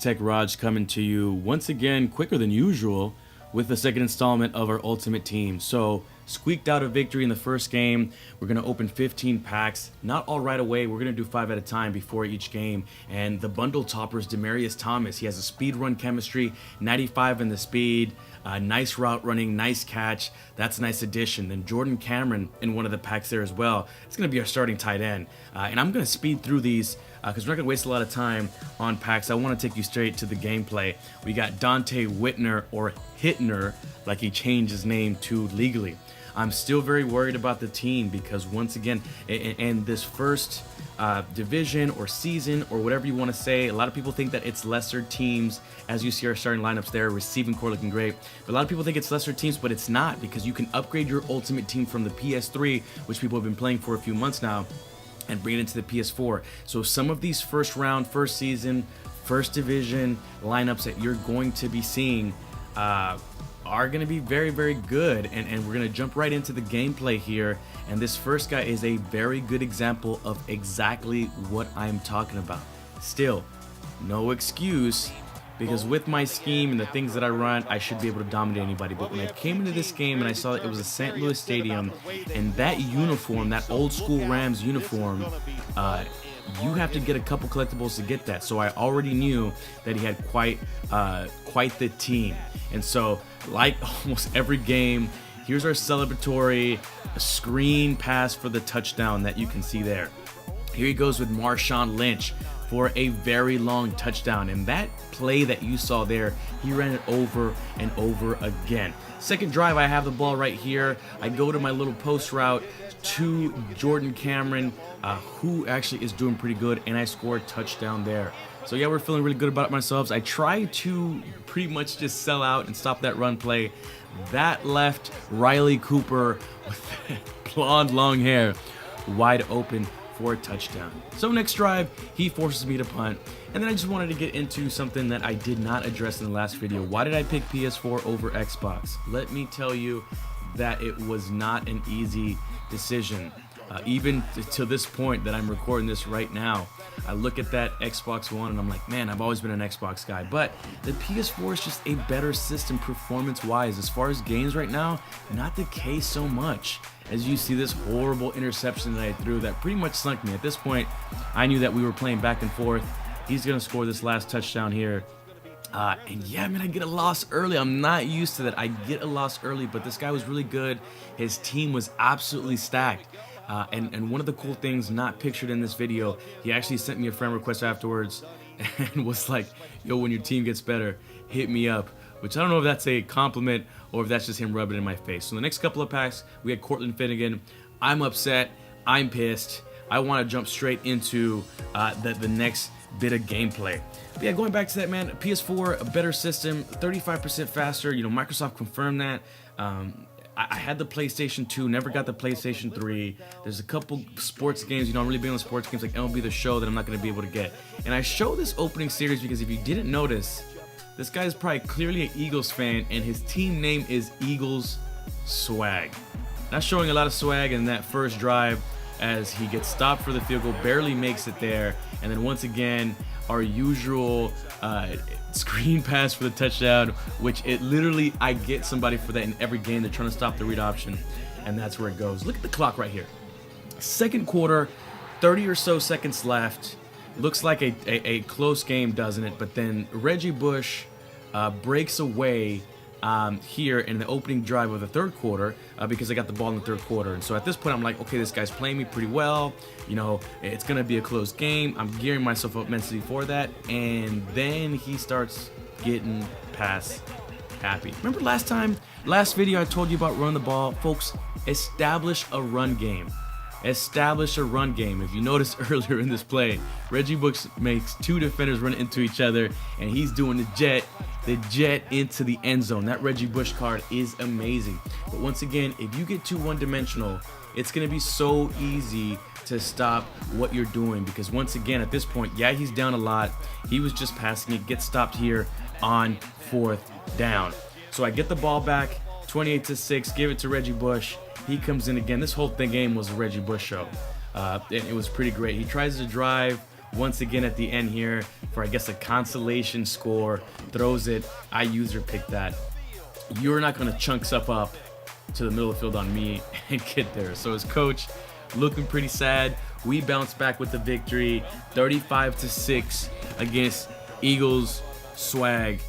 Tech Raj coming to you once again quicker than usual with the second installment of our Ultimate Team. So, squeaked out a victory in the first game. We're going to open 15 packs, not all right away. We're going to do 5 at a time before each game. And the bundle topper is Demarius Thomas. He has a speed run chemistry, 95 in the speed, nice route running, nice catch. That's a nice addition. Then Jordan Cameron in one of the packs there as well. It's going to be our starting tight end. And I'm going to speed through these because we're not going to waste a lot of time on packs. I want to take you straight to the gameplay. We got Dante Whitner, or Hittner, like he changed his name to legally. I'm still very worried about the team because once again, in this first division or season or whatever you want to say, a lot of people think that it's lesser teams. As you see our starting lineups there, receiving core looking great. But a lot of people think it's lesser teams, but it's not, because you can upgrade your Ultimate Team from the PS3, which people have been playing for a few months now, and bring it into the PS4. So some of these first round, first season, first division lineups that you're going to be seeing are going to be very, very good. And we're going to jump right into the gameplay here. And this first guy is a very good example of exactly what I'm talking about. Still, no excuse, because with my scheme and the things that I run, I should be able to dominate anybody. But when I came into this game and I saw that it was a St. Louis stadium, and that uniform, that old school Rams uniform, you have to get a couple collectibles to get that. So I already knew that he had quite the team. And so, like almost every game, here's our celebratory screen pass for the touchdown that you can see there. Here he goes with Marshawn Lynch for a very long touchdown, and that play that you saw there, he ran it over and over again. Second drive, I have the ball right here. I go to my little post route to Jordan Cameron, who actually is doing pretty good, and I score a touchdown there. So yeah, we're feeling really good about ourselves. I try to pretty much just sell out and stop that run play. That left Riley Cooper with blonde long hair wide open for a touchdown. So next drive, he forces me to punt. And then I just wanted to get into something that I did not address in the last video. Why did I pick PS4 over Xbox? Let me tell you that it was not an easy decision. Even to this point that I'm recording this right now, I look at that Xbox One and I'm like, man, I've always been an Xbox guy. But the PS4 is just a better system performance-wise. As far as games right now, not the case so much. As you see this horrible interception that I threw that pretty much sunk me. At this point, I knew that we were playing back and forth. He's going to score this last touchdown here. And yeah, man, I get a loss early. I'm not used to that. I get a loss early, but this guy was really good. His team was absolutely stacked. And one of the cool things not pictured in this video, he actually sent me a friend request afterwards and was like, yo, when your team gets better, hit me up. Which I don't know if that's a compliment or if that's just him rubbing it in my face. So the next couple of packs, we had Cortland Finnegan. I'm upset. I'm pissed. I want to jump straight into the next bit of gameplay. But yeah, going back to that, man, PS4, a better system, 35% faster. You know, Microsoft confirmed that. I had the PlayStation 2, never got the PlayStation 3. There's a couple sports games, you know, I'm really big on sports games like MLB The Show that I'm not going to be able to get. And I show this opening series because if you didn't notice, this guy is probably clearly an Eagles fan, and his team name is Eagles Swag. Not showing a lot of swag in that first drive as he gets stopped for the field goal, barely makes it there, and then once again, our usual screen pass for the touchdown, which it literally, I get somebody for that in every game. They're trying to stop the read option, and that's where it goes. Look at the clock right here. Second quarter, 30 or so seconds left. Looks like a close game, doesn't it? But then Reggie Bush breaks away here in the opening drive of the third quarter because I got the ball in the third quarter. And so at this point, I'm like, okay, this guy's playing me pretty well. You know, it's going to be a close game. I'm gearing myself up mentally for that. And then he starts getting pass happy. Remember last video I told you about running the ball? Folks, establish a run game. Establish a run game. If you notice earlier in this play, Reggie Bush makes 2 defenders run into each other, and he's doing the jet into the end zone. That Reggie Bush card is amazing. But once again, if you get too one-dimensional, it's going to be so easy to stop what you're doing, because once again, at this point, yeah, he's down a lot. He was just passing it, gets stopped here on 4th down. So I get the ball back, 28-6, give it to Reggie Bush. He comes in again. This whole game was a Reggie Bush show. It was pretty great. He tries to drive once again at the end here for, I guess, a consolation score. Throws it. I user picked that. You're not going to chunk stuff up to the middle of the field on me and get there. So his coach looking pretty sad. We bounce back with the victory, 35-6 against Eagles Swag.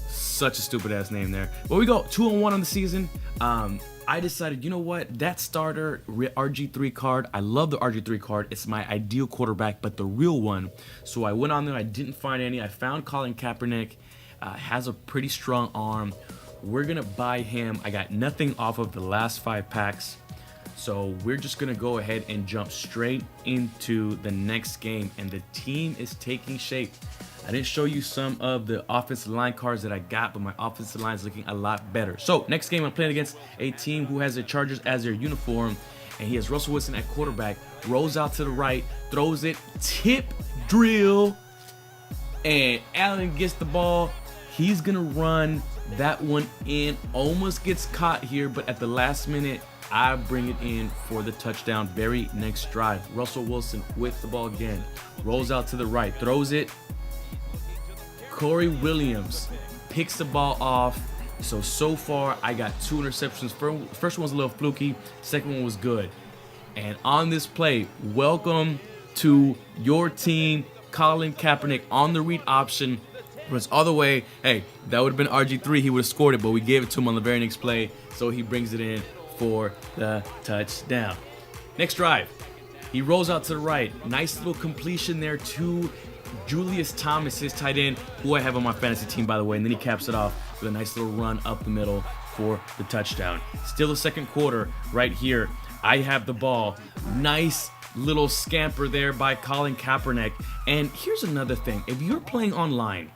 Such a stupid ass name there. But we go 2-1 on the season. I decided, you know what, that starter RG3 card, I love the RG3 card. It's my ideal quarterback, but the real one. So I went on there. I didn't find any. I found Colin Kaepernick. Has a pretty strong arm. We're gonna buy him. I got nothing off of the last 5 packs, so we're just gonna go ahead and jump straight into the next game, and the team is taking shape. I didn't show you some of the offensive line cards that I got, but my offensive line is looking a lot better. So next game, I'm playing against a team who has the Chargers as their uniform, and he has Russell Wilson at quarterback. Rolls out to the right, throws it, tip drill, and Allen gets the ball. He's gonna run that one in, almost gets caught here, but at the last minute, I bring it in for the touchdown. Very next drive, Russell Wilson with the ball again, rolls out to the right, throws it. Corey Williams picks the ball off. So far, I got 2 interceptions. First one was a little fluky, second one was good. And on this play, welcome to your team, Colin Kaepernick on the read option. Runs all the way. Hey, that would have been RG3. He would have scored it, but we gave it to him on the very next play, so he brings it in for the touchdown. Next drive, he rolls out to the right. Nice little completion there to Julius Thomas, his tight end, who I have on my fantasy team, by the way, and then he caps it off with a nice little run up the middle for the touchdown. Still the second quarter right here. I have the ball. Nice little scamper there by Colin Kaepernick. And here's another thing. If you're playing online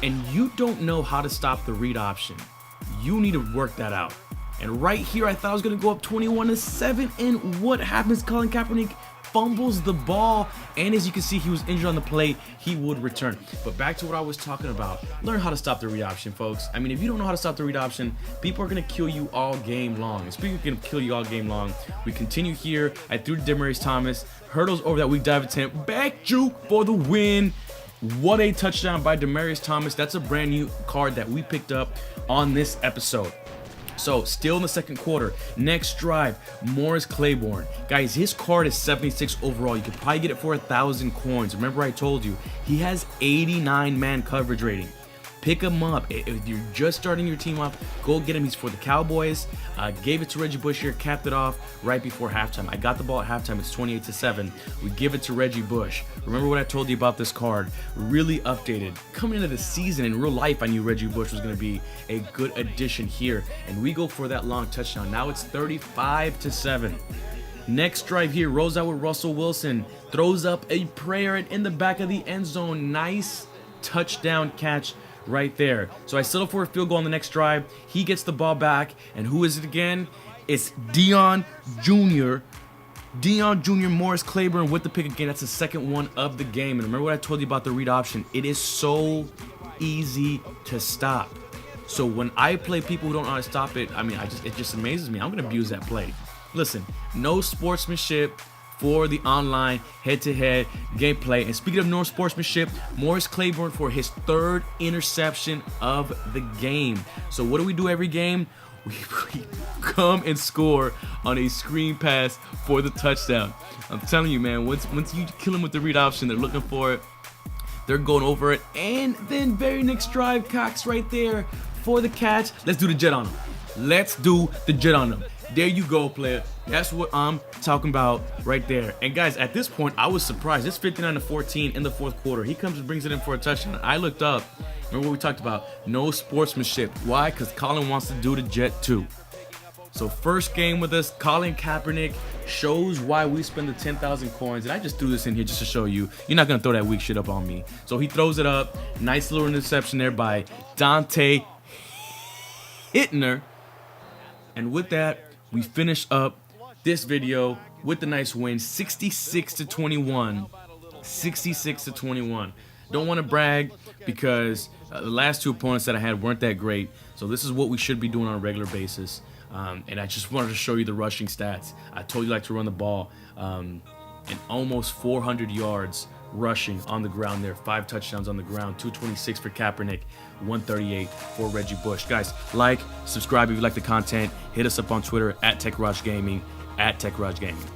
and you don't know how to stop the read option, you need to work that out. And right here, I thought I was going to go up 21-7, and what happens? Colin Kaepernick fumbles the ball, and as you can see, he was injured on the play. He would return. But back to what I was talking about. Learn how to stop the read option, folks. I mean, if you don't know how to stop the read option, people are going to kill you all game long. And speaking of going to kill you all game long, we continue here. I threw to Demaryius Thomas. Hurdles over that weak dive attempt. Back juke for the win. What a touchdown by Demaryius Thomas. That's a brand new card that we picked up on this episode. So, still in the second quarter. Next drive, Morris Claiborne. Guys, his card is 76 overall. You could probably get it for 1,000 coins. Remember I told you, he has 89 man coverage rating. Pick him up. If you're just starting your team off, go get him. He's for the Cowboys. Gave it to Reggie Bush here, capped it off right before halftime. I got the ball at halftime. It's 28-7. We give it to Reggie Bush. Remember what I told you about this card? Really updated. Coming into the season, in real life, I knew Reggie Bush was going to be a good addition here. And we go for that long touchdown. Now it's 35-7. Next drive here, rolls out with Russell Wilson. Throws up a prayer in the back of the end zone. Nice touchdown catch right there. So I settle for a field goal on the next drive. He gets the ball back, and who is it again? It's Deion Jr. Morris Claiborne with the pick again. That's the second one of the game. And remember what I told you about the read option? It is so easy to stop. So when I play people who don't know how to stop it, I mean, it just amazes me. I'm gonna abuse that play. Listen, no sportsmanship for the online head-to-head gameplay. And speaking of no sportsmanship, Morris Claiborne for his 3rd interception of the game. So what do we do every game? We come and score on a screen pass for the touchdown. I'm telling you, man, once you kill them with the read option, they're looking for it. They're going over it. And then very next drive, Cox right there for the catch. Let's do the jet on him. Let's do the jet on him. There you go, player. That's what I'm talking about right there. And guys, at this point, I was surprised. It's 59-14 in the fourth quarter. He comes and brings it in for a touchdown. I looked up. Remember what we talked about? No sportsmanship. Why? Because Colin wants to do the jet too. So first game with us, Colin Kaepernick shows why we spend the 10,000 coins. And I just threw this in here just to show you. You're not going to throw that weak shit up on me. So he throws it up. Nice little interception there by Dante Hittner. And with that, we finish up this video with the nice win, 66-21. 66-21. Don't want to brag because the last 2 opponents that I had weren't that great. So this is what we should be doing on a regular basis. And I just wanted to show you the rushing stats. I told you I like to run the ball. And almost 400 yards rushing on the ground there. 5 touchdowns on the ground. 226 for Kaepernick. 138 for Reggie Bush. Guys, like, subscribe if you like the content. Hit us up on Twitter at TechGarageGaming, at TechGarageGaming.